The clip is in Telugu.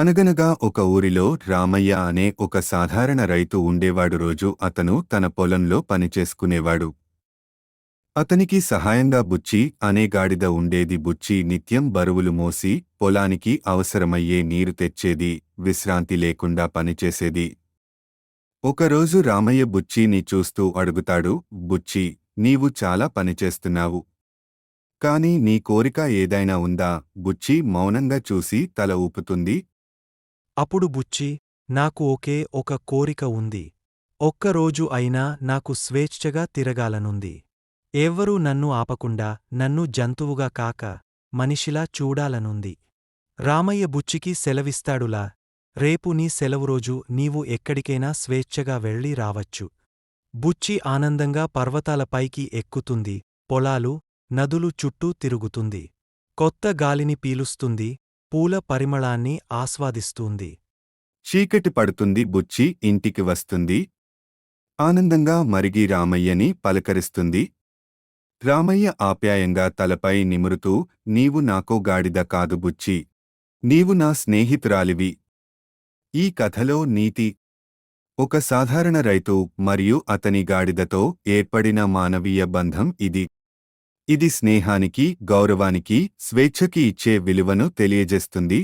అనగనగా ఒక ఊరిలో రామయ్య అనే ఒక సాధారణ రైతు ఉండేవాడు. రోజు అతను తన పొలంలో పనిచేసుకునేవాడు. అతనికి సహాయంగా బుచ్చి అనే గాడిద ఉండేది. బుచ్చి నిత్యం బరువులు మోసి పొలానికి అవసరమయ్యే నీరు తెచ్చేది, విశ్రాంతి లేకుండా పనిచేసేది. ఒకరోజు రామయ్య బుచ్చిని చూస్తూ అడుగుతాడు, బుచ్చి, నీవు చాలా పనిచేస్తున్నావు. కాని నీ కోరిక ఏదైనా ఉందా? బుచ్చి మౌనంగా చూసి తల ఊపుతుంది. అప్పుడు బుచ్చి, నాకు ఒకే ఒక కోరిక ఉంది. ఒక్కరోజు అయినా నాకు స్వేచ్ఛగా తిరగాలనుంది. ఎవ్వరూ నన్ను ఆపకుండా నన్ను జంతువుగా కాక మనిషిలా చూడాలనుంది. రామయ్య బుచ్చికి సెలవిస్తాడులా, రేపు నీ సెలవురోజు నీవు ఎక్కడికైనా స్వేచ్ఛగా వెళ్ళి రావచ్చు. బుచ్చి ఆనందంగా పర్వతాల పైకి ఎక్కుతుంది, పొలాలు, నదులు చుట్టూ తిరుగుతుంది. కొత్త గాలిని పీలుస్తుంది, పూల పరిమళాన్ని ఆస్వాదిస్తూంది. చీకటి పడుతుంది. బుచ్చి ఇంటికి వస్తుంది. ఆనందంగా మరిగి రామయ్యని పలకరిస్తుంది. రామయ్య ఆప్యాయంగా తలపై నిమురుతూ, నీవు నాకో గాడిద కాదు బుచ్చి, నీవు నా స్నేహితురాలివి. ఈ కథలో నీతి: ఒక సాధారణ రైతు మరియు అతని గాడిదతో ఏర్పడిన మానవీయ బంధం ఇది. ఇది స్నేహానికి, గౌరవానికి, స్వేచ్ఛకి ఇచ్చే విలువను తెలియజేస్తుంది.